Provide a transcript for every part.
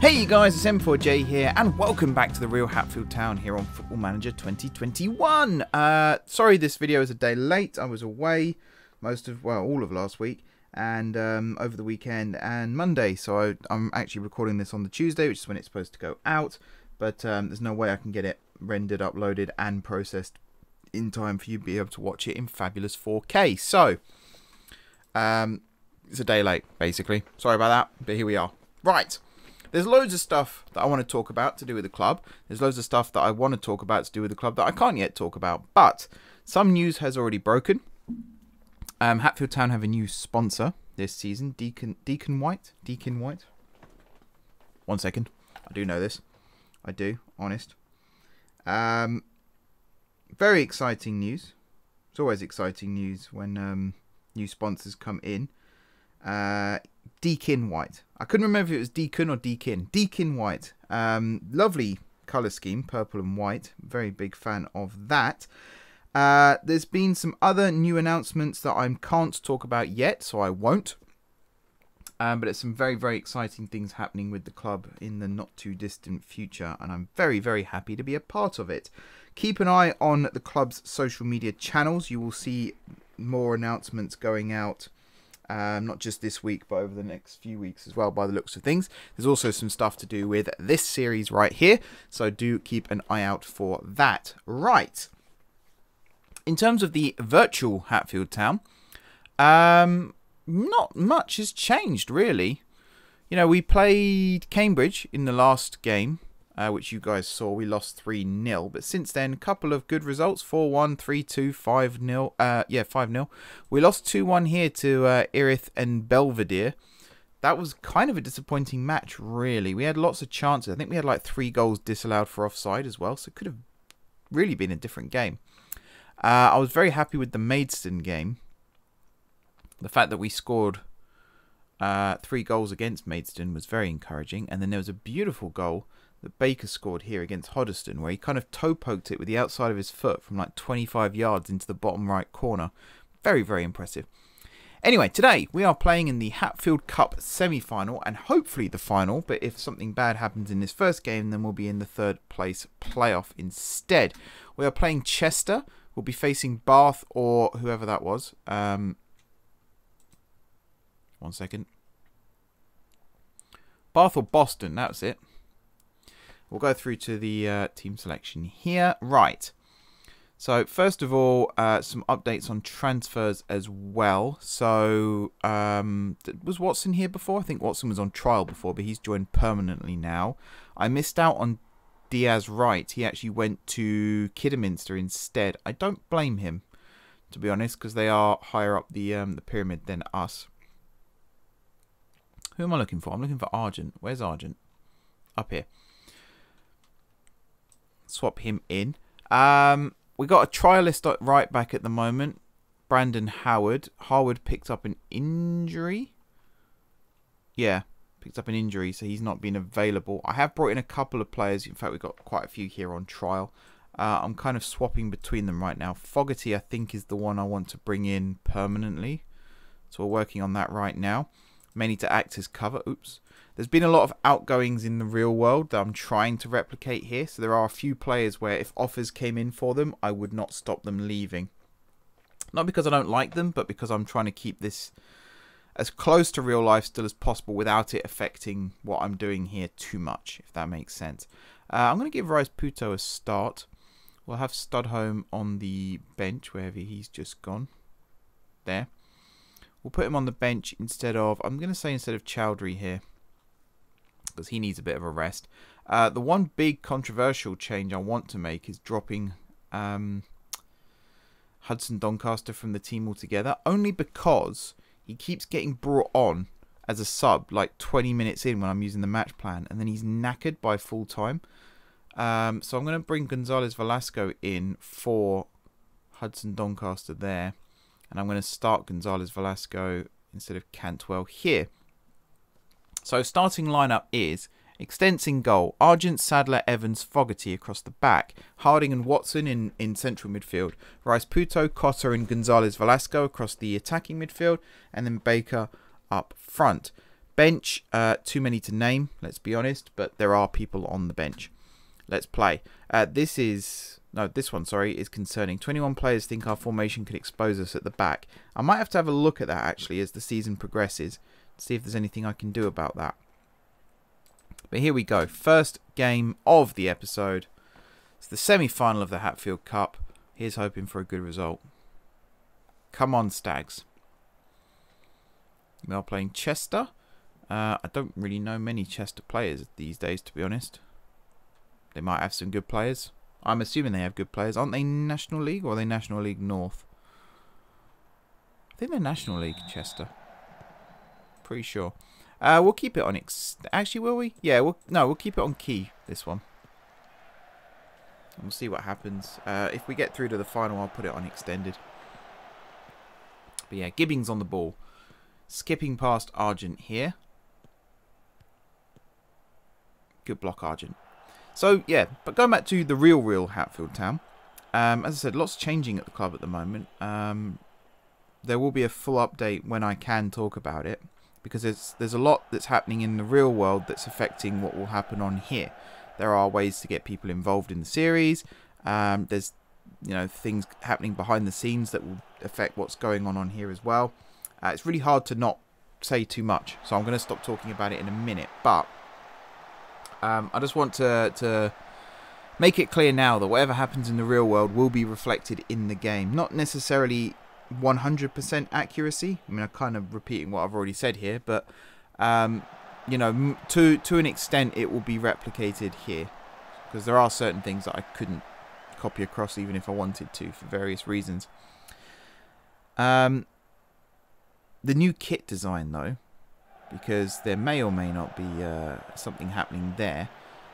Hey guys, it's M4J here, and welcome back to the Real Hatfield Town here on Football Manager 2021. Sorry this video is a day late. I was away all of last week, and over the weekend and Monday, so I'm actually recording this on the Tuesday, which is when it's supposed to go out, but there's no way I can get it rendered, uploaded, and processed in time for you to be able to watch it in fabulous 4K. So, it's a day late, basically. Sorry about that, but here we are. Right. There's loads of stuff that I want to talk about to do with the club. There's loads of stuff that I want to talk about to do with the club that I can't yet talk about. But some news has already broken. Hatfield Town have a new sponsor this season. Deacon White. 1 second. I do know this. I do. Honest. Very exciting news. It's always exciting news when new sponsors come in. Deacon White. I couldn't remember if it was Deacon or Deakin. Deacon White. Lovely colour scheme, purple and white. Very big fan of that. There's been some other new announcements that I can't talk about yet, so I won't. But it's some very, very exciting things happening with the club in the not too distant future, and I'm very, very happy to be a part of it. Keep an eye on the club's social media channels. You will see more announcements going out. Not just this week, but over the next few weeks as well, by the looks of things. There's also some stuff to do with this series right here, so do keep an eye out for that. Right. In terms of the virtual Hatfield Town, not much has changed, really. You know, we played Cambridge in the last game, which you guys saw. We lost 3-0, but since then, a couple of good results: 4-1, 3-2, 5-0. 5-0. We lost 2-1 here to Erith and Belvedere. That was kind of a disappointing match, really. We had lots of chances. I think we had like 3 goals disallowed for offside as well, so it could have really been a different game. I was very happy with the Maidstone game. The fact that we scored 3 goals against Maidstone was very encouraging, and then there was a beautiful goal that Baker scored here against Hoddesdon, where he kind of toe-poked it with the outside of his foot from like 25 yards into the bottom right corner. Very, very impressive. Anyway, today we are playing in the Hatfield Cup semi-final and hopefully the final, but if something bad happens in this first game, then we'll be in the 3rd place playoff instead. We are playing Chester. We'll be facing Bath or whoever that was. 1 second. Bath or Boston, that's it. We'll go through to the team selection here. Right. So, first of all, some updates on transfers as well. So, was Watson here before? I think Watson was on trial before, but he's joined permanently now. I missed out on Diaz Wright. He actually went to Kidderminster instead. I don't blame him, to be honest, because they are higher up the pyramid than us. Who am I looking for? I'm looking for Argent. Where's Argent? Up here. Swap him in. We got a trialist at right back at the moment. Brandon Howard. Harwood picked up an injury. Yeah, picked up an injury, so he's not been available. I have brought in a couple of players. In fact, we've got quite a few here on trial. I'm kind of swapping between them right now. Fogarty, I think, is the one I want to bring in permanently. So we're working on that right now. Mainly to act as cover. Oops. There's been a lot of outgoings in the real world that I'm trying to replicate here. So there are a few players where if offers came in for them, I would not stop them leaving. Not because I don't like them, but because I'm trying to keep this as close to real life still as possible without it affecting what I'm doing here too much, if that makes sense. I'm going to give Rice Puto a start. We'll have Studholme on the bench, wherever he's just gone. There. We'll put him on the bench instead of, I'm going to say instead of Chowdhury here, because he needs a bit of a rest. The one big controversial change I want to make is dropping Hudson Doncaster from the team altogether, only because he keeps getting brought on as a sub like 20 minutes in when I'm using the match plan, and then he's knackered by full time. So I'm going to bring Gonzalez Velasco in for Hudson Doncaster there, and I'm going to start Gonzalez Velasco instead of Cantwell here. So starting lineup is Extents in goal, Argent, Sadler, Evans, Fogarty across the back, Harding and Watson in central midfield, Rice Puto, Cotter and Gonzalez Velasco across the attacking midfield, and then Baker up front. Bench, too many to name, let's be honest, but there are people on the bench. Let's play. This one, is concerning. 21 players think our formation could expose us at the back. I might have to have a look at that, actually, as the season progresses, to see if there's anything I can do about that. But here we go. First game of the episode. It's the semi-final of the Hatfield Cup. Here's hoping for a good result. Come on, Stags. We are playing Chester. I don't really know many Chester players these days, to be honest. They might have some good players. I'm assuming they have good players. Aren't they National League, or are they National League North? I think they're National League, Chester. Pretty sure. We'll keep it on... Actually, will we? Yeah, we'll keep it on key, this one. We'll see what happens. If we get through to the final, I'll put it on extended. But yeah, Gibbings on the ball. Skipping past Argent here. Good block, Argent. So, yeah, but going back to the real Hatfield Town. As I said, lots changing at the club at the moment. There will be a full update when I can talk about it. Because there's a lot that's happening in the real world that's affecting what will happen on here. There are ways to get people involved in the series. There's, things happening behind the scenes that will affect what's going on here as well. It's really hard to not say too much, so I'm going to stop talking about it in a minute. But I just want to make it clear now that whatever happens in the real world will be reflected in the game. Not necessarily 100% accuracy. I mean, I'm kind of repeating what I've already said here, but to an extent, it will be replicated here, because there are certain things that I couldn't copy across even if I wanted to for various reasons. The new kit design, though, because there may or may not be something happening there.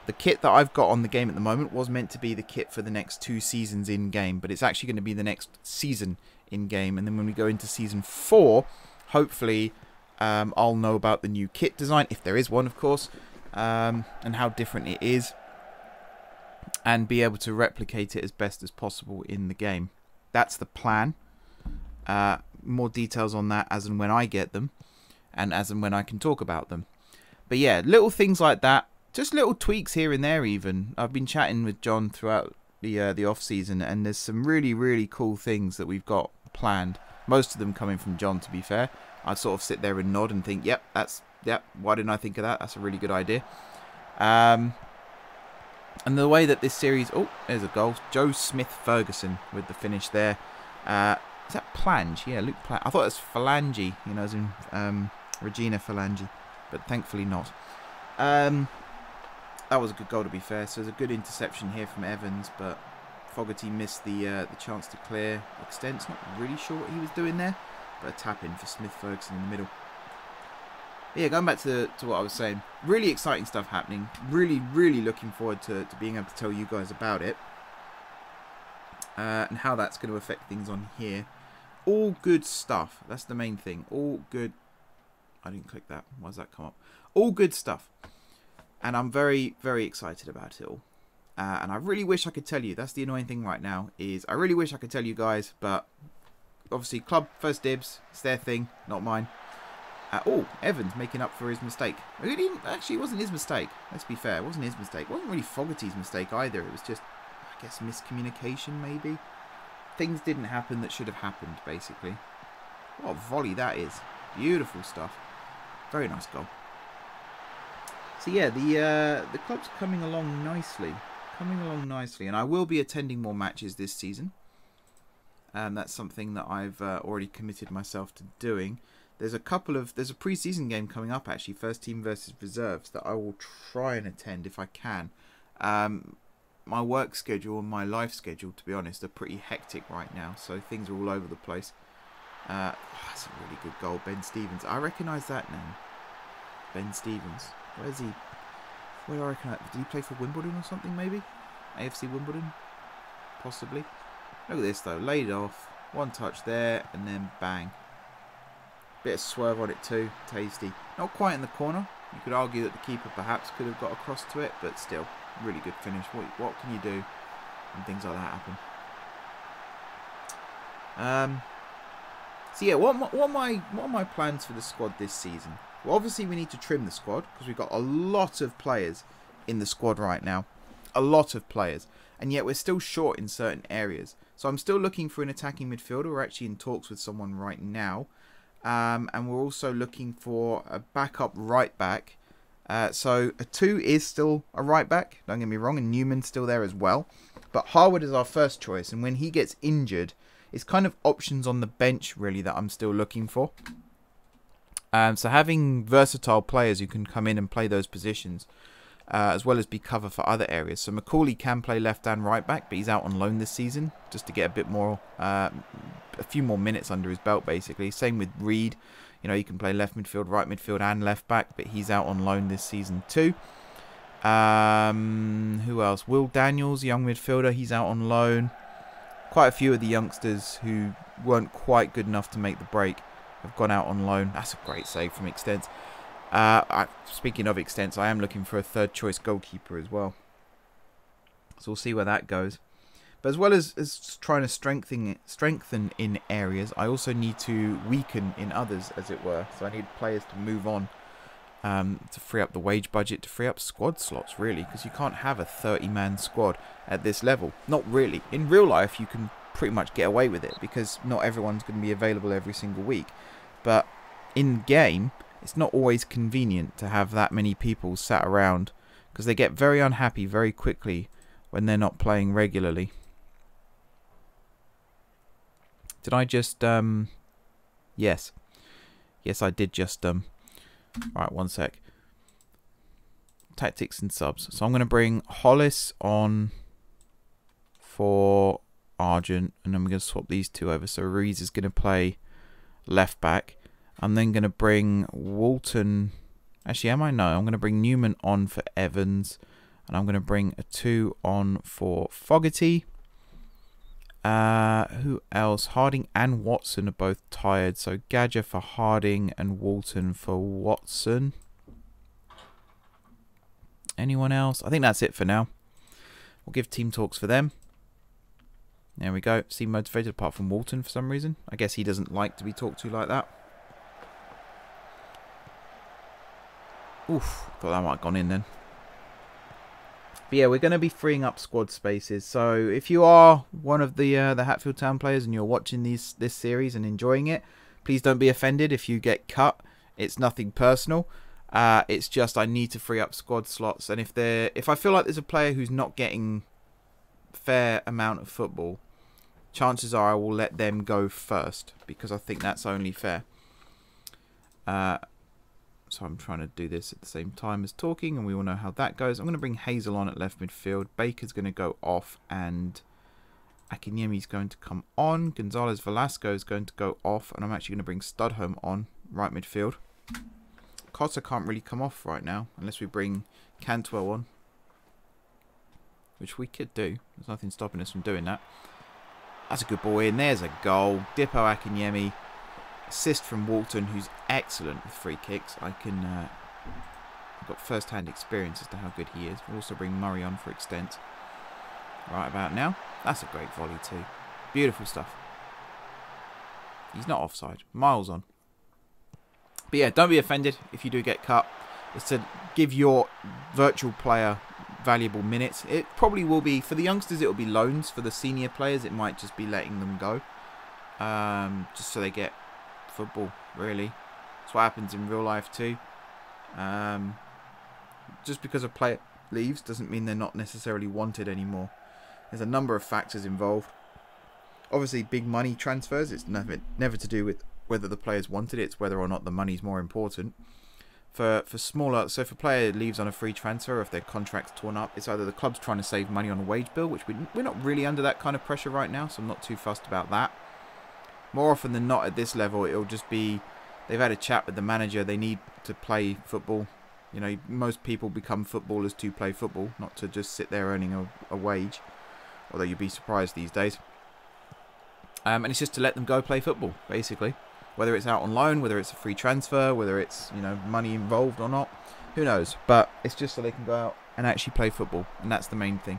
The kit that I've got on the game at the moment was meant to be the kit for the next 2 seasons in-game, but it's actually going to be the next season in-game. And then when we go into Season 4, hopefully I'll know about the new kit design, if there is one, of course, and how different it is, and be able to replicate it as best as possible in the game. That's the plan. More details on that as and when I get them, and as and when I can talk about them. But yeah, little things like that, just little tweaks here and there even. I've been chatting with John throughout the off-season, and there's some really, really cool things that we've got planned. Most of them coming from John, to be fair. I sort of sit there and nod and think, yep, why didn't I think of that? That's a really good idea. And the way that this series... Oh, there's a goal. Joe Smith-Ferguson with the finish there. Is that Plange? Yeah, Luke Plange. I thought it was Phalange, as in Regina Phalange, but thankfully not. That was a good goal, to be fair. So there's a good interception here from Evans, but Fogarty missed the chance to clear. Extents, not really sure what he was doing there, but a tap in for Smith-Ferguson in the middle. Yeah, going back to what I was saying, really exciting stuff happening. Really, really looking forward to being able to tell you guys about it. And how that's going to affect things on here. All good stuff. That's the main thing. All good. I didn't click that. Why does that come up? All good stuff. And I'm very, very excited about it all. And I really wish I could tell you. That's the annoying thing right now, is I really wish I could tell you guys, but obviously club first dibs. It's their thing, not mine. Oh, Evans making up for his mistake. Actually, it wasn't his mistake. Let's be fair. It wasn't his mistake. It wasn't really Fogarty's mistake either. It was just, I guess, miscommunication maybe. Things didn't happen that should have happened, basically. What a volley that is. Beautiful stuff. Very nice goal. So yeah, the club's coming along nicely. And I will be attending more matches this season. That's something that I've already committed myself to doing. There's a pre-season game coming up, actually, first team versus reserves, that I will try and attend if I can. My work schedule and my life schedule, to be honest, are pretty hectic right now, so things are all over the place. That's a really good goal, Ben Stevens. I recognise that name. Ben Stevens. Where's he? Where do I recognise? Did he play for Wimbledon or something, maybe? AFC Wimbledon? Possibly. Look at this, though. Laid off. One touch there, and then bang. Bit of swerve on it too. Tasty. Not quite in the corner. You could argue that the keeper perhaps could have got across to it, but still, really good finish. What can you do when things like that happen? So yeah, what are my plans for the squad this season? Well, obviously we need to trim the squad because we've got a lot of players in the squad right now. A lot of players. And yet we're still short in certain areas. So I'm still looking for an attacking midfielder. We're actually in talks with someone right now. And we're also looking for a backup right back. So a 2 is still a right back. Don't get me wrong. And Newman's still there as well. But Harwood is our first choice. And when he gets injured, it's kind of options on the bench really that I'm still looking for. So having versatile players who can come in and play those positions, as well as be cover for other areas. So Macaulay can play left and right back, but he's out on loan this season just to get a bit more, a few more minutes under his belt, basically. Same with Reed. You know, he can play left midfield, right midfield, and left back, but he's out on loan this season too. Who else? Will Daniels, young midfielder, he's out on loan. Quite a few of the youngsters who weren't quite good enough to make the break have gone out on loan. That's a great save from Extents. Speaking of Extents, I am looking for a third choice goalkeeper as well. So we'll see where that goes. But as well as trying to strengthen in areas, I also need to weaken in others, as it were. So I need players to move on to free up the wage budget, to free up squad slots, really. Because you can't have a 30-man squad at this level. Not really. In real life, you can pretty much get away with it because not everyone's going to be available every single week. But in game, it's not always convenient to have that many people sat around because they get very unhappy very quickly when they're not playing regularly. Did I just yes I did just right, one sec. Tactics and subs. So I'm going to bring Hollis on for Argent, and I'm going to swap these two over. So Ruiz is going to play left back. I'm then going to bring Walton. Actually, am I? No, I'm going to bring Newman on for Evans, and I'm going to bring a 2 on for Fogarty. Who else? Harding and Watson are both tired, so Gadger for Harding and Walton for Watson. Anyone else? I think that's it for now. We'll give team talks for them. There we go. Seem motivated apart from Walton for some reason. I guess he doesn't like to be talked to like that. Oof, thought that might have gone in then. But yeah, we're going to be freeing up squad spaces. So if you are one of the Hatfield Town players and you're watching this series and enjoying it, please don't be offended if you get cut. It's nothing personal. It's just I need to free up squad slots, and if I feel like there's a player who's not getting fair amount of football, chances are I will let them go first because I think that's only fair. So I'm trying to do this at the same time as talking, and we all know how that goes. I'm going to bring Hazel on at left midfield. Baker's going to go off, and Akinyemi's going to come on. Gonzalez Velasco is going to go off, and I'm actually going to bring Studholm on right midfield. Costa can't really come off right now unless we bring Cantwell on, which we could do. There's nothing stopping us from doing that. That's a good ball in. There's a goal. Dippo Akinyemi. Assist from Walton, who's excellent with free kicks. I've got first-hand experience as to how good he is. We'll also bring Murray on for extent. Right about now. That's a great volley too. Beautiful stuff. He's not offside. Miles on. But yeah, don't be offended if you do get cut. It's to give your virtual player valuable minutes. It probably will be, for the youngsters, it will be loans. For the senior players, it might just be letting them go. Just so they get football, really. That's what happens in real life too. Just because a player leaves doesn't mean they're not necessarily wanted anymore. There's a number of factors involved. Obviously, big money transfers, it's never to do with whether the players wanted it, it's whether or not the money's more important. For smaller, so if a player leaves on a free transfer, or if their contract's torn up, it's either the club's trying to save money on a wage bill, which we're not really under that kind of pressure right now, so I'm not too fussed about that. More often than not at this level, it'll just be they've had a chat with the manager, they need to play football. You know, most people become footballers to play football, not to just sit there earning a wage, although you'd be surprised these days. And it's just to let them go play football, basically. Whether it's out on loan, whether it's a free transfer, whether it's, you know, money involved or not, who knows. But it's just so they can go out and actually play football, and that's the main thing.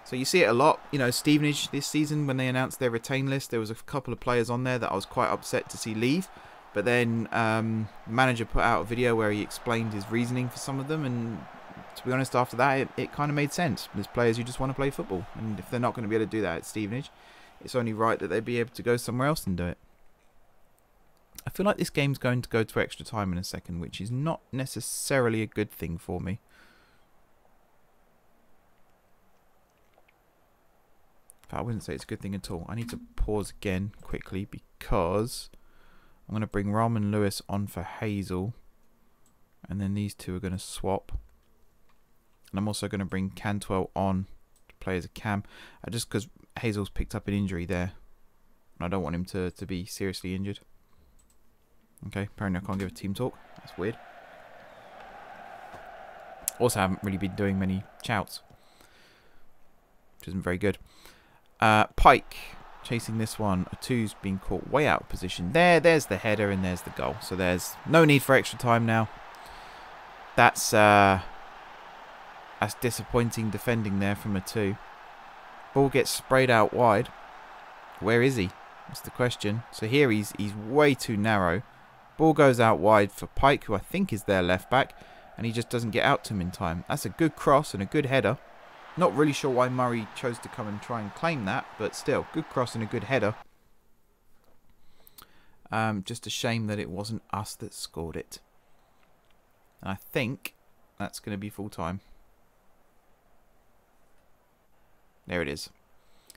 So you see it a lot, you know, Stevenage this season, when they announced their retain list, there was a couple of players on there that I was quite upset to see leave. But then the manager put out a video where he explained his reasoning for some of them, and to be honest, after that, it kind of made sense. There's players who just want to play football, and if they're not going to be able to do that at Stevenage, it's only right that they be able to go somewhere else and do it. I feel like this game's going to go to extra time in a second, which is not necessarily a good thing for me. I wouldn't say it's a good thing at all. I need to pause again quickly because I'm going to bring Rahman Lewis on for Hazel. And then these two are going to swap. And I'm also going to bring Cantwell on to play as a cam. Just because Hazel's picked up an injury there. And I don't want him to be seriously injured. Okay, apparently I can't give a team talk. That's weird. Also, I haven't really been doing many shouts, which isn't very good. Pike chasing this one. A two's been caught way out of position. There's the header and there's the goal. So there's no need for extra time now. That's disappointing defending there from a two. Ball gets sprayed out wide. Where is he? That's the question. So here he's way too narrow. Ball goes out wide for Pike, who I think is their left back, and he just doesn't get out to him in time. That's a good cross and a good header. Not really sure why Murray chose to come and try and claim that, but still, good cross and a good header. Just a shame that it wasn't us that scored it. And I think that's going to be full time. There it is.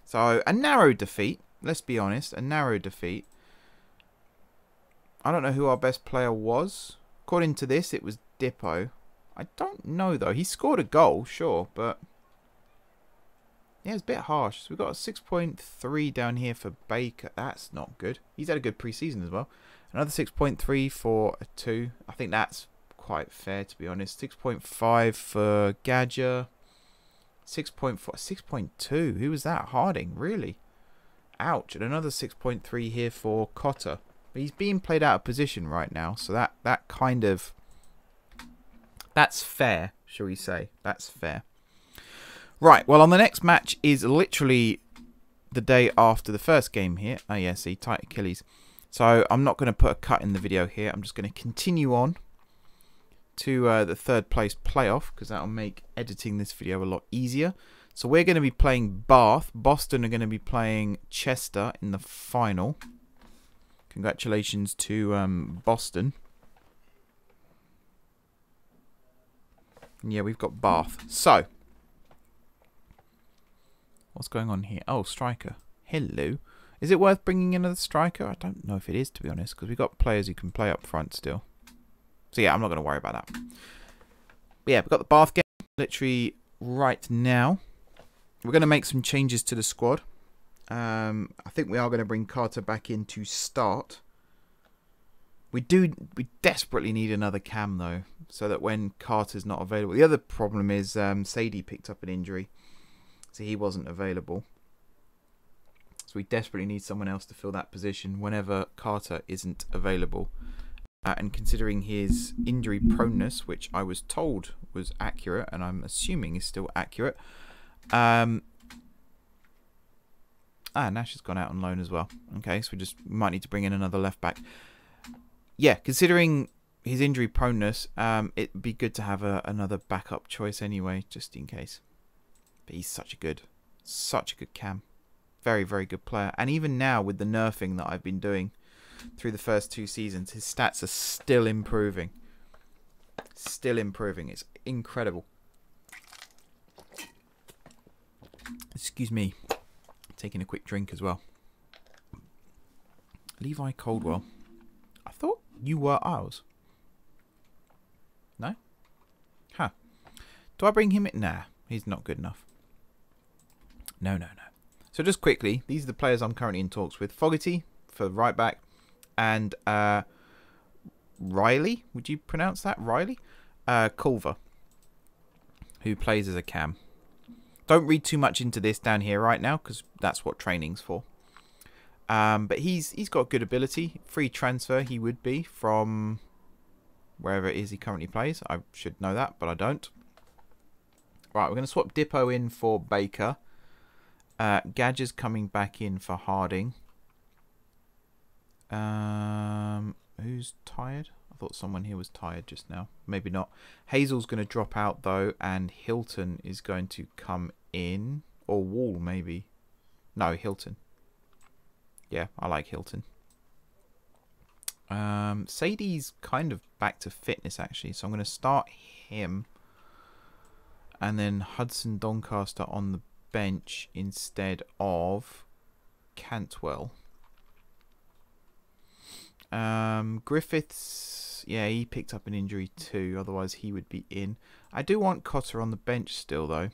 So, a narrow defeat. Let's be honest, a narrow defeat. I don't know who our best player was. According to this, it was Dippo. I don't know, though. He scored a goal, sure, but yeah, it's a bit harsh. So we've got a 6.3 down here for Baker. That's not good. He's had a good pre-season as well. Another 6.3 for a 2. I think that's quite fair, to be honest. 6.5 for Gadger. 6.4, 6.2. Who was that? Harding, really? Ouch. And another 6.3 here for Cotter. But he's being played out of position right now, so that kind of, that's fair, shall we say? That's fair. Right, well, on the next match is literally the day after the first game here. Oh, yeah, see, tight Achilles. So I'm not going to put a cut in the video here. I'm just going to continue on to the third place playoff, because that'll make editing this video a lot easier. So we're going to be playing Bath. Boston are going to be playing Chester in the final. Congratulations to Boston. Yeah, we've got Bath. So, what's going on here? Oh, striker. Hello. Is it worth bringing another striker? I don't know if it is, to be honest, because we've got players who can play up front still. So yeah, I'm not going to worry about that. But yeah, we've got the Bath game literally right now. We're going to make some changes to the squad. I think we are going to bring Carter back in to start. We desperately need another cam though, so that when Carter's not available. The other problem is Sadie picked up an injury, so he wasn't available. So we desperately need someone else to fill that position whenever Carter isn't available. And considering his injury proneness, which I was told was accurate, and I'm assuming is still accurate, Nash has gone out on loan as well. Okay, so we might need to bring in another left back. Yeah, considering his injury proneness, it'd be good to have another backup choice anyway, just in case. But he's such a good cam. Very, very good player. And even now, with the nerfing that I've been doing through the first 2 seasons, his stats are still improving. Still improving. It's incredible. Excuse me. Taking a quick drink as well. Levi Coldwell. I thought you were ours. No? Huh. Do I bring him in? Nah, he's not good enough. No. So just quickly, these are the players I'm currently in talks with. Fogarty for right back. And Riley, would you pronounce that? Riley? Culver, who plays as a cam. Don't read too much into this down here right now, because that's what training's for. But he's got good ability. Free transfer he would be from wherever it is he currently plays. I should know that, but I don't. Right, we're going to swap Dippo in for Baker. Gadger's coming back in for Harding. Who's tired? I thought someone here was tired just now. Maybe not. Hazel's going to drop out, though, and Hilton is going to come in. Or Wall, maybe. No, Hilton. Yeah, I like Hilton. Sadie's kind of back to fitness, actually. So I'm going to start him. And then Hudson Doncaster on the bench instead of Cantwell. Griffiths, yeah, he picked up an injury too. Otherwise, he would be in. I do want Cotter on the bench still, though.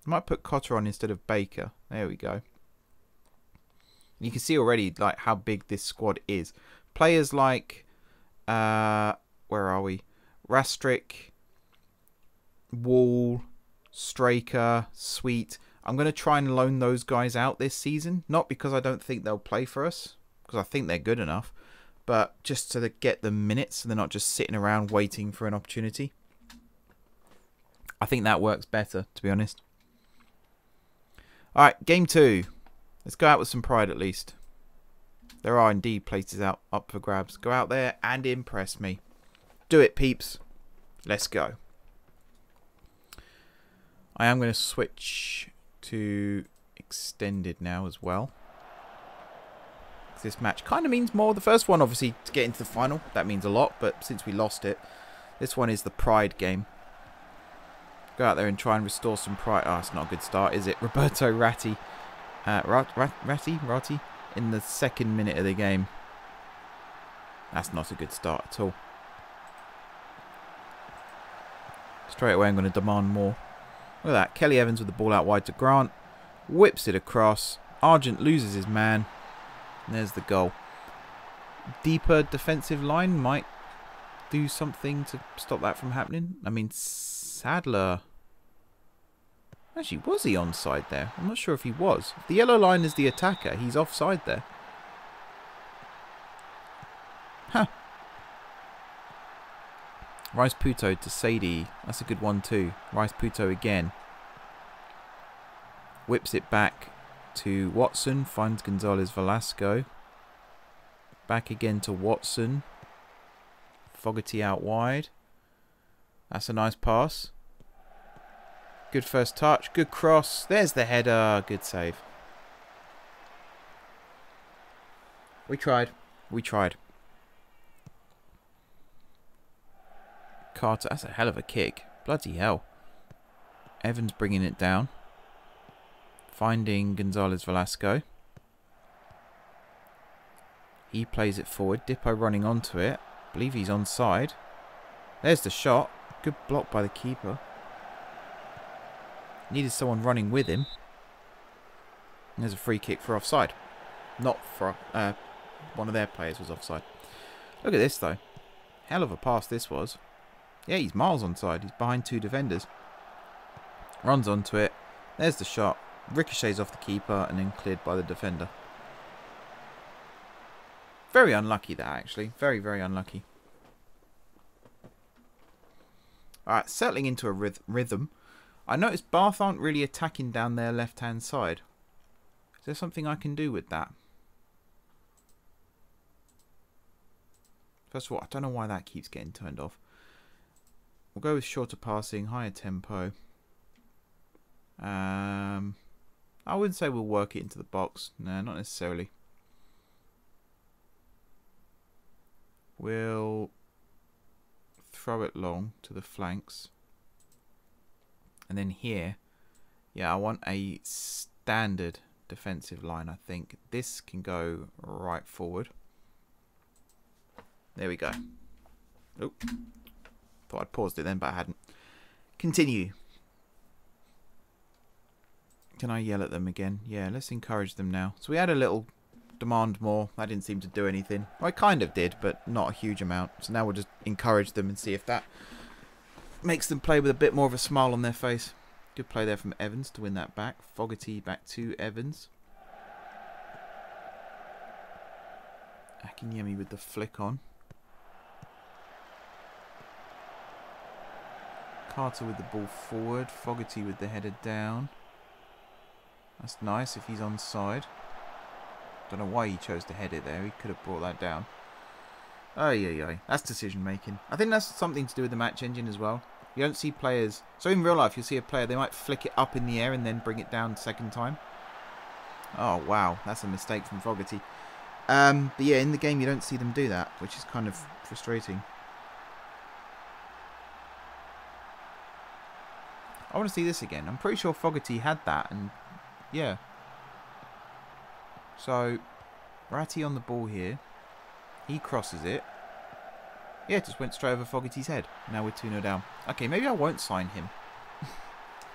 I might put Cotter on instead of Baker. There we go. You can see already like how big this squad is. Players like, where are we? Rastrick, Wall, Straker, Sweet. I'm going to try and loan those guys out this season. Not because I don't think they'll play for us, because I think they're good enough, but just to get the minutes so they're not just sitting around waiting for an opportunity. I think that works better, to be honest. Alright, game 2. Let's go out with some pride at least. There are indeed places up for grabs. Go out there and impress me. Do it, peeps. Let's go. I am going to switch to extended now as well. This match kind of means more. The first one, obviously, to get into the final, that means a lot. But since we lost it, this one is the pride game. Go out there and try and restore some pride. Oh, it's not a good start, is it? Roberto Ratti. Ratti? In the 2nd minute of the game. That's not a good start at all. Straight away, I'm going to demand more. Look at that. Kelly Evans with the ball out wide to Grant. Whips it across. Argent loses his man. And there's the goal. Deeper defensive line might do something to stop that from happening. I mean, Sadler... Actually, was he onside there? I'm not sure if he was. If the yellow line is the attacker, he's offside there. Huh. Rice Puto to Sadie. That's a good one too. Rice Puto again. Whips it back to Watson. Finds Gonzalez Velasco. Back again to Watson. Fogarty out wide. That's a nice pass. Good first touch. Good cross. There's the header. Good save. We tried. We tried. Carter. That's a hell of a kick. Bloody hell. Evans bringing it down. Finding Gonzalez Velasco. He plays it forward. Dippo running onto it. I believe he's onside. There's the shot. Good block by the keeper. Needed someone running with him. And there's a free kick for offside. Not for... one of their players was offside. Look at this, though. Hell of a pass this was. Yeah, he's miles onside. He's behind 2 defenders. Runs onto it. There's the shot. Ricochets off the keeper and then cleared by the defender. Very unlucky, that, actually. Very, very unlucky. Alright, settling into a rhythm. I noticed Bath aren't really attacking down their left-hand side. Is there something I can do with that? First of all, I don't know why that keeps getting turned off. We'll go with shorter passing, higher tempo. I wouldn't say we'll work it into the box. No, not necessarily. We'll throw it long to the flanks. And then here, yeah, I want a standard defensive line, I think. This can go right forward. There we go. Oh, thought I'd paused it then, but I hadn't. Continue. Can I yell at them again? Yeah, let's encourage them now. So we had a little demand more. That didn't seem to do anything. Well, I kind of did, but not a huge amount. So now we'll just encourage them and see if that makes them play with a bit more of a smile on their face. Good play there from Evans to win that back. Fogarty back to Evans. Akinyemi with the flick on. Carter with the ball forward. Fogarty with the header down. That's nice if he's onside. Don't know why he chose to head it there. He could have brought that down. Oh, yeah. That's decision making. I think that's something to do with the match engine as well. You don't see players... So in real life, you'll see a player, they might flick it up in the air and then bring it down second time. Oh, wow. That's a mistake from Fogarty. But yeah, in the game, you don't see them do that, which is kind of frustrating. I want to see this again. I'm pretty sure Fogarty had that, and yeah. So, Ratty on the ball here. He crosses it. Yeah, it just went straight over Fogarty's head. Now we're 2-0 down. Okay, maybe I won't sign him.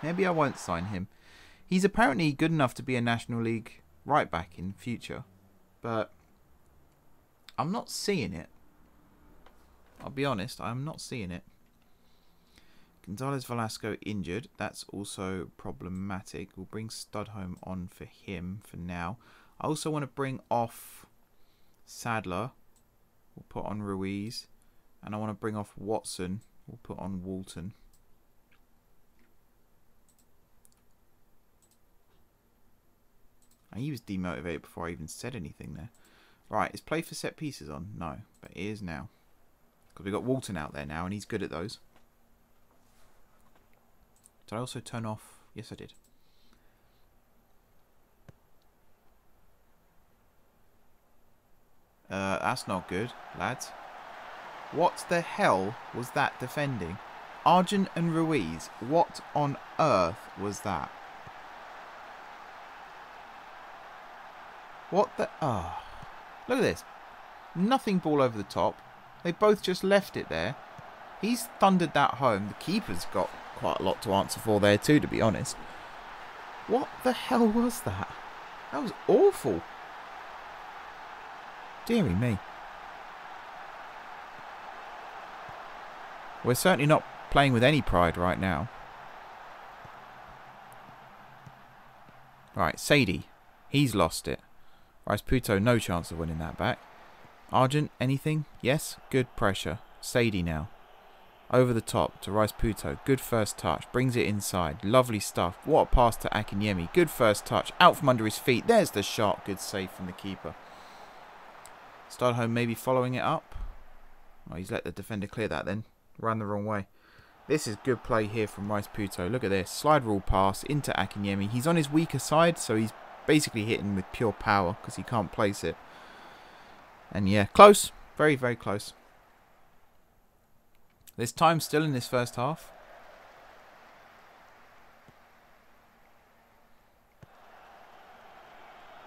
Maybe I won't sign him. He's apparently good enough to be a National League right back in future. But I'm not seeing it. I'll be honest, I'm not seeing it. Gonzalez Velasco injured. That's also problematic. We'll bring Studholme on for him for now. I also want to bring off Sadler. We'll put on Ruiz. And I want to bring off Watson. We'll put on Walton. He was demotivated before I even said anything there. Right, is play for set pieces on? No, but it is now. Because we've got Walton out there now and he's good at those. Did I also turn off? Yes, I did. That's not good, lads. What the hell was that defending? Argent and Ruiz. What on earth was that? What the... Oh. Look at this. Nothing ball over the top. They both just left it there. He's thundered that home. The keeper's got quite a lot to answer for there too, to be honest. What the hell was that? That was awful. Deary me. We're certainly not playing with any pride right now. Right, Sadie. He's lost it. Rice Puto, no chance of winning that back. Argent, anything? Yes, good pressure. Sadie now. Over the top to Rice Puto. Good first touch. Brings it inside. Lovely stuff. What a pass to Akinyemi. Good first touch. Out from under his feet. There's the shot. Good save from the keeper. Studholme maybe following it up. Oh, he's let the defender clear that then. Ran the wrong way. This is good play here from Rice Puto. Look at this. Slide rule pass into Akinyemi. He's on his weaker side, so he's basically hitting with pure power because he can't place it. And yeah, close. Very, very close. There's time still in this first half.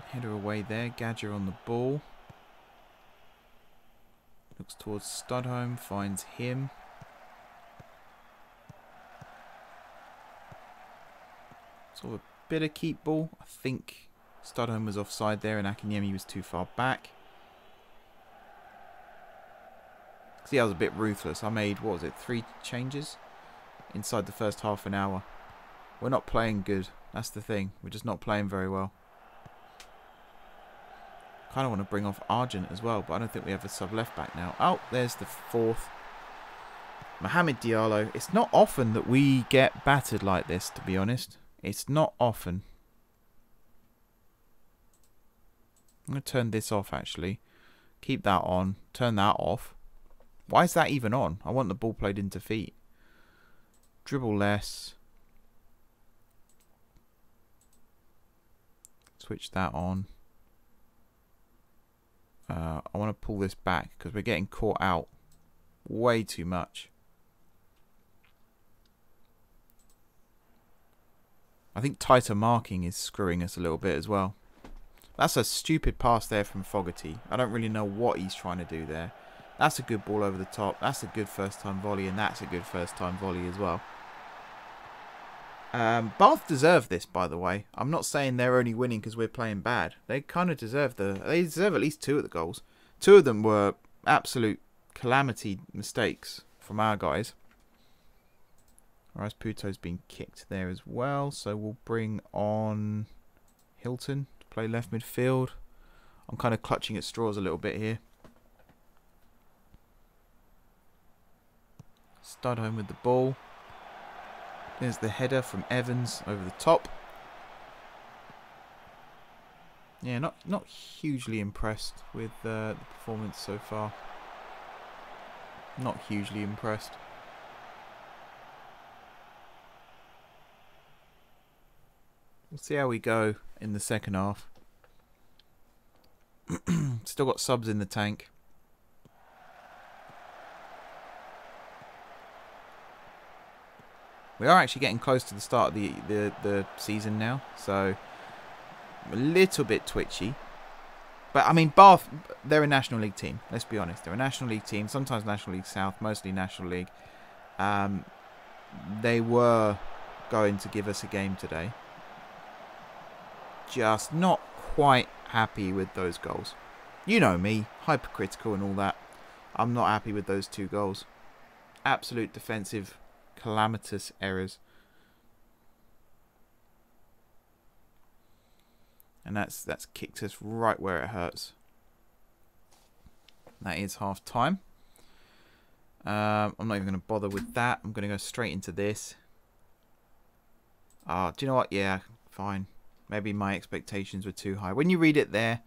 Header away there. Gadger on the ball. Looks towards Studholme. Finds him. Sort of a bit of keep ball. I think Studholme was offside there and Akinyemi was too far back. See, I was a bit ruthless. I made, what was it, 3 changes inside the first half an hour. We're not playing good. That's the thing. We're just not playing very well. Kind of want to bring off Argent as well, but I don't think we have a sub left back now. Oh, there's the 4th. Mohamed Diallo. It's not often that we get battered like this, to be honest. It's not often. I'm going to turn this off, actually. Keep that on. Turn that off. Why is that even on? I want the ball played into feet. Dribble less. Switch that on. I want to pull this back because we're getting caught out way too much. I think tighter marking is screwing us a little bit as well. That's a stupid pass there from Fogarty. I don't really know what he's trying to do there. That's a good ball over the top. That's a good first time volley, and that's a good first time volley as well. Bath deserve this, by the way. I'm not saying they're only winning because we're playing bad. They kind of deserve they deserve at least 2 of the goals. 2 of them were absolute calamity mistakes from our guys. Rice Puto's been kicked there as well, so we'll bring on Hilton to play left midfield. I'm kind of clutching at straws a little bit here. Studholme with the ball. There's the header from Evans over the top. Yeah, not hugely impressed with the performance so far. Not hugely impressed. We'll see how we go in the second half. Still got subs in the tank. We are actually getting close to the start of the season now, so a little bit twitchy. But, I mean, Bath, they're a National League team. Let's be honest. They're a National League team. Sometimes National League South, mostly National League. They were going to give us a game today. Just not quite happy with those goals. You know me, hypercritical and all that. I'm not happy with those 2 goals. Absolute defensive calamitous errors. And that's kicked us right where it hurts. That is half time. I'm not even going to bother with that. I'm going to go straight into this. Do you know what? Yeah, fine. Maybe my expectations were too high. When you read it there,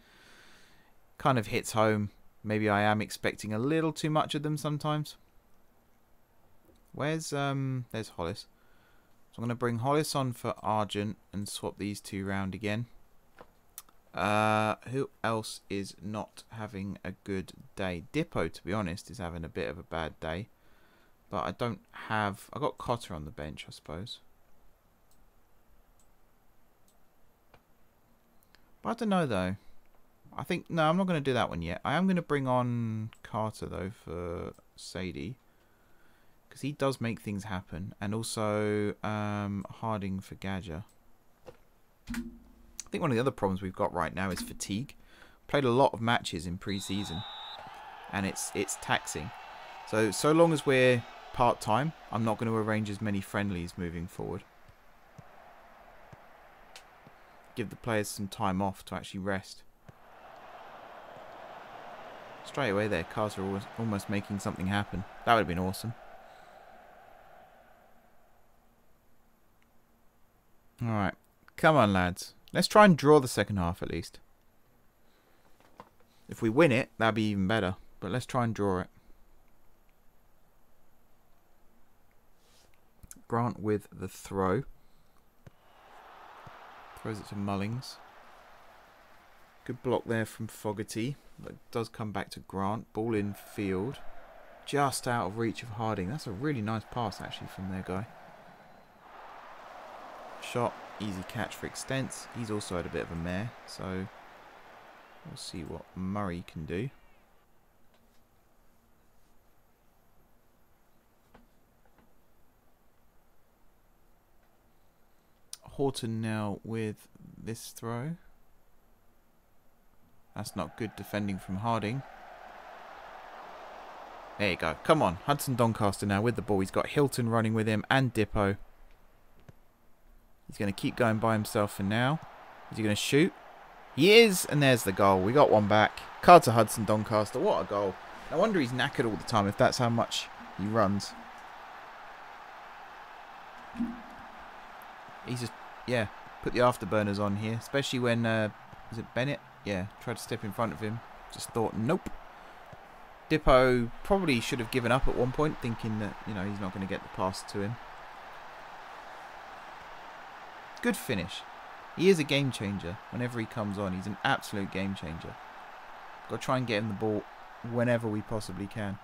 kind of hits home. Maybe I am expecting a little too much of them sometimes. There's Hollis. So I'm going to bring Hollis on for Argent and swap these 2 round again. Who else is not having a good day? Dippo, to be honest, is having a bit of a bad day. But I don't have... I got Cotter on the bench, I suppose. But I don't know, though. I think... No, I'm not going to do that one yet. I am going to bring on Carter, though, for Sadie. Because he does make things happen. And also Harding for Gadger. I think one of the other problems we've got right now is fatigue. Played a lot of matches in pre-season. And it's taxing. So long as we're part-time, I'm not going to arrange as many friendlies moving forward. Give the players some time off to actually rest. Straight away there, Carter was almost making something happen. That would have been awesome. Alright. Come on, lads. Let's try and draw the second half at least. If we win it, that'd be even better. But let's try and draw it. Grant with the throw. Throws it to Mullings. Good block there from Fogarty. That does come back to Grant. Ball in field. Just out of reach of Harding. That's a really nice pass actually from their guy. Shot. Easy catch for Extents. He's also had a bit of a mare. So we'll see what Murray can do. Horton now with this throw. That's not good defending from Harding. There you go. Come on. Hudson Doncaster now with the ball. He's got Hilton running with him and Dippo. He's going to keep going by himself for now. Is he going to shoot? He is. And there's the goal. We got one back. Carter Hudson Doncaster. What a goal. No wonder he's knackered all the time if that's how much he runs. He's just, yeah, put the afterburners on here. Especially when, is it Bennett? Yeah, tried to step in front of him. Just thought, nope. Dippo probably should have given up at one point, thinking that, you know, he's not going to get the pass to him. Good finish. He is a game changer. Whenever he comes on, he's an absolute game changer. Got to try and get him the ball whenever we possibly can.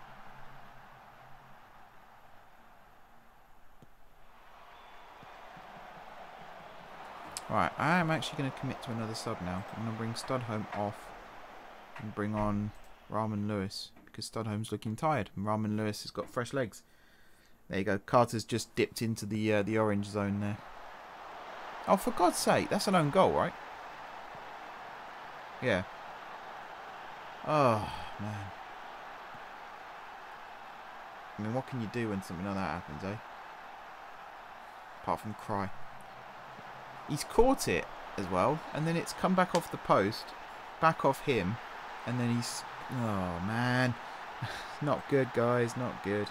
Right, I am actually going to commit to another sub now. I'm going to bring Studholme off and bring on Rahman Lewis because Studholme's looking tired and Rahman Lewis has got fresh legs. There you go. Carter's just dipped into the orange zone there. Oh, for God's sake, that's an own goal, right? Yeah. Oh, man. I mean, what can you do when something like that happens, eh? Apart from cry. He's caught it as well, and then it's come back off the post, back off him, and then he's... Oh, man. Not good, guys, not good.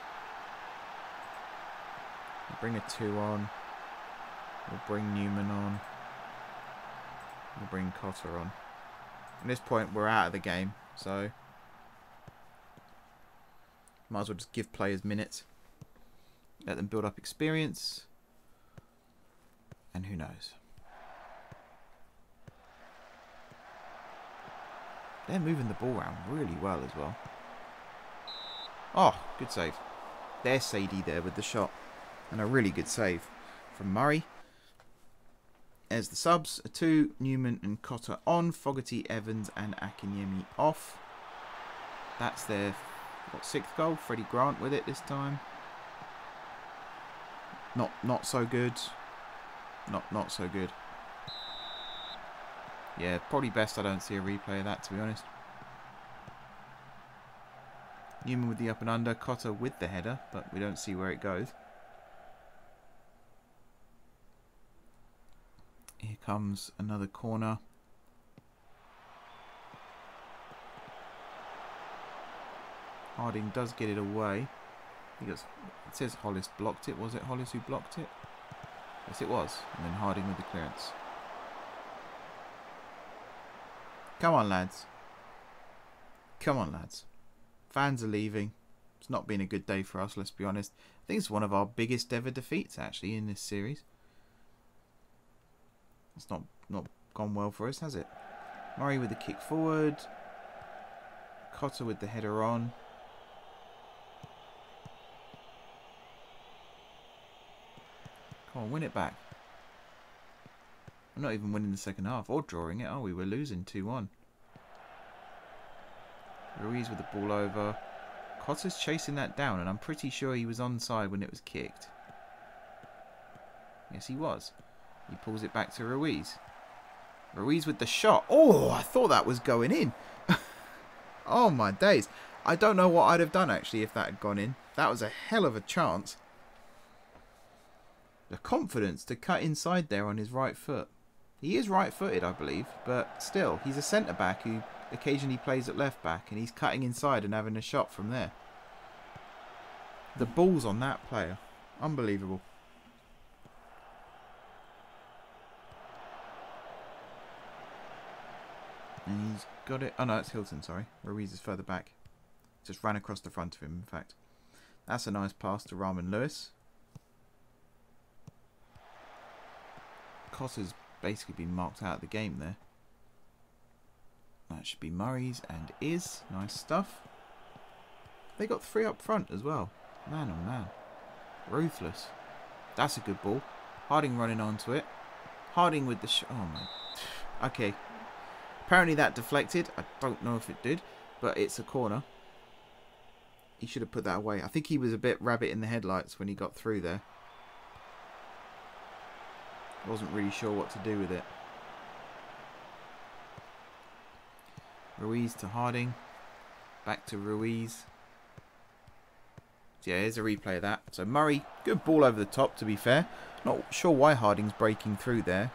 We'll bring a 2 on. We'll bring Newman on. We'll bring Cotter on. At this point, we're out of the game, so... Might as well just give players minutes. Let them build up experience. And who knows? They're moving the ball around really well as well. Oh, good save. There's Sadie there with the shot. And a really good save from Murray. There's the subs. 2, Newman and Cotter on. Fogarty, Evans and Akinyemi off. That's their 6th goal. Freddie Grant with it this time. Not so good. Not so good. Yeah, probably best I don't see a replay of that, to be honest. Newman with the up and under. Cotter with the header, but we don't see where it goes. Here comes another corner. Harding does get it away. It says Hollis blocked it. Was it Hollis who blocked it? Yes, it was. And then Harding with the clearance. Come on, lads. Come on, lads. Fans are leaving. It's not been a good day for us, let's be honest. I think it's one of our biggest ever defeats, actually, in this series. It's not gone well for us, has it? Murray with the kick forward. Cotter with the header on. Come on, win it back. We're not even winning the second half or drawing it, are we? We're losing 2-1. Ruiz with the ball over. Cotter's chasing that down, and I'm pretty sure he was onside when it was kicked. Yes, he was. He pulls it back to Ruiz. Ruiz with the shot. Oh, I thought that was going in. Oh, my days. I don't know what I'd have done, actually, if that had gone in. That was a hell of a chance. The confidence to cut inside there on his right foot. He is right-footed, I believe, but still, he's a centre-back who occasionally plays at left-back, and he's cutting inside and having a shot from there. The balls on that player. Unbelievable. And he's got it. Oh, no, it's Hilton, sorry. Ruiz is further back. Just ran across the front of him, in fact. That's a nice pass to Rahman Lewis. Cotter's basically been marked out of the game there. That should be Murray's and is. Nice stuff. They got 3 up front as well. Man oh man. Ruthless. That's a good ball. Harding running onto it. Harding with the oh my. Okay. Apparently that deflected. I don't know if it did, but it's a corner. He should have put that away. I think he was a bit rabbit in the headlights when he got through there. Wasn't really sure what to do with it. Ruiz to Harding. Back to Ruiz. Yeah, here's a replay of that. So Murray, good ball over the top, to be fair. Not sure why Harding's breaking through there.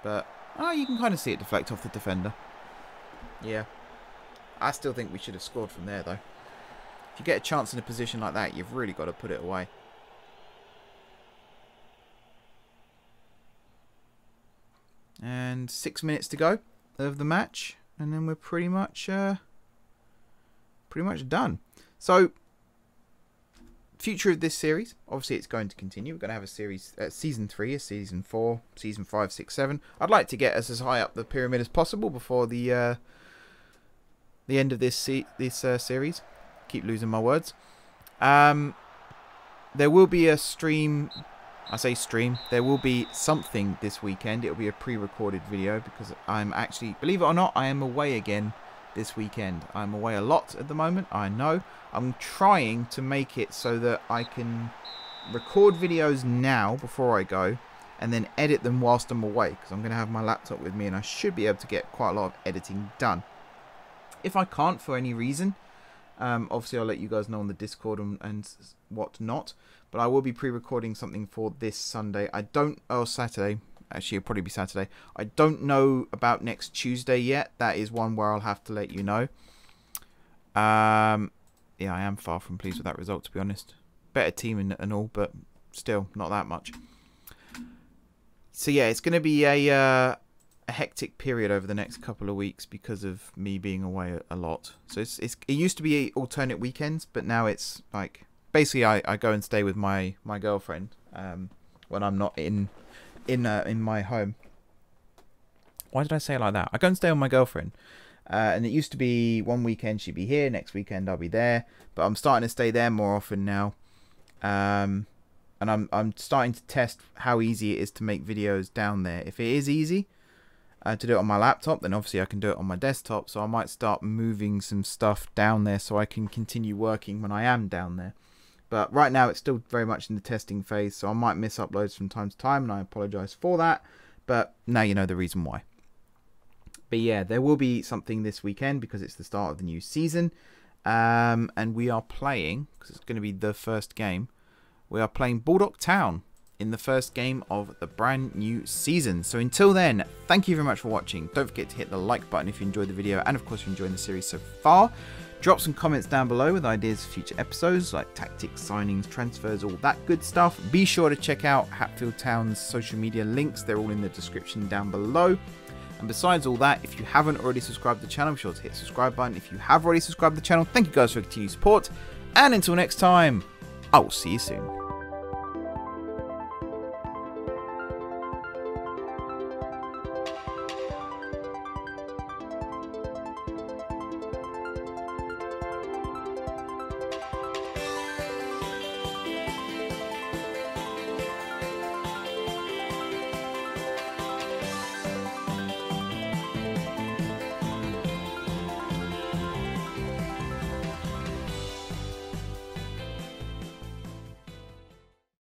But, you can kind of see it deflect off the defender. Yeah. I still think we should have scored from there, though. If you get a chance in a position like that, you've really got to put it away. And 6 minutes to go of the match, and then we're pretty much done. So, future of this series, obviously it's going to continue. We're going to have a series, season 3, a season 4, season 5, 6, 7. I'd like to get us as high up the pyramid as possible before the end of this series. Keep losing my words. There will be a stream. I say stream. There will be something this weekend. It will be a pre-recorded video because I'm actually, believe it or not, I am away again this weekend. I'm away a lot at the moment, I know. I'm trying to make it so that I can record videos now before I go and then edit them whilst I'm away, because I'm going to have my laptop with me and I should be able to get quite a lot of editing done. If I can't for any reason, obviously I'll let you guys know on the Discord and what not. But I will be pre-recording something for this Sunday. Saturday. Actually, it'll probably be Saturday. I don't know about next Tuesday yet. That is one where I'll have to let you know. Yeah, I am far from pleased with that result, to be honest. Better team and all, but still not that much. So yeah, it's going to be a hectic period over the next couple of weeks because of me being away a lot. So it used to be alternate weekends, but now it's like basically I go and stay with my girlfriend when I'm not in my home. Why did I say it like that? I go and stay with my girlfriend. And it used to be one weekend she'd be here, next weekend I'll be there. But I'm starting to stay there more often now. And I'm starting to test how easy it is to make videos down there. If it is easy to do it on my laptop, then obviously I can do it on my desktop. So I might start moving some stuff down there so I can continue working when I am down there. But right now it's still very much in the testing phase. So I might miss uploads from time to time, and I apologise for that. But now you know the reason why. But yeah, there will be something this weekend because it's the start of the new season. And we are playing, because it's going to be the first game, we are playing Bulldog Town in the first game of the brand new season. So until then, thank you very much for watching. Don't forget to hit the like button if you enjoyed the video, and of course if you're enjoying the series so far. Drop some comments down below with ideas for future episodes, like tactics, signings, transfers, all that good stuff. Be sure to check out Hatfield Town's social media links. They're all in the description down below. And besides all that, if you haven't already subscribed to the channel, be sure to hit the subscribe button. If you have already subscribed to the channel, thank you guys for your continued support. And until next time, I will see you soon.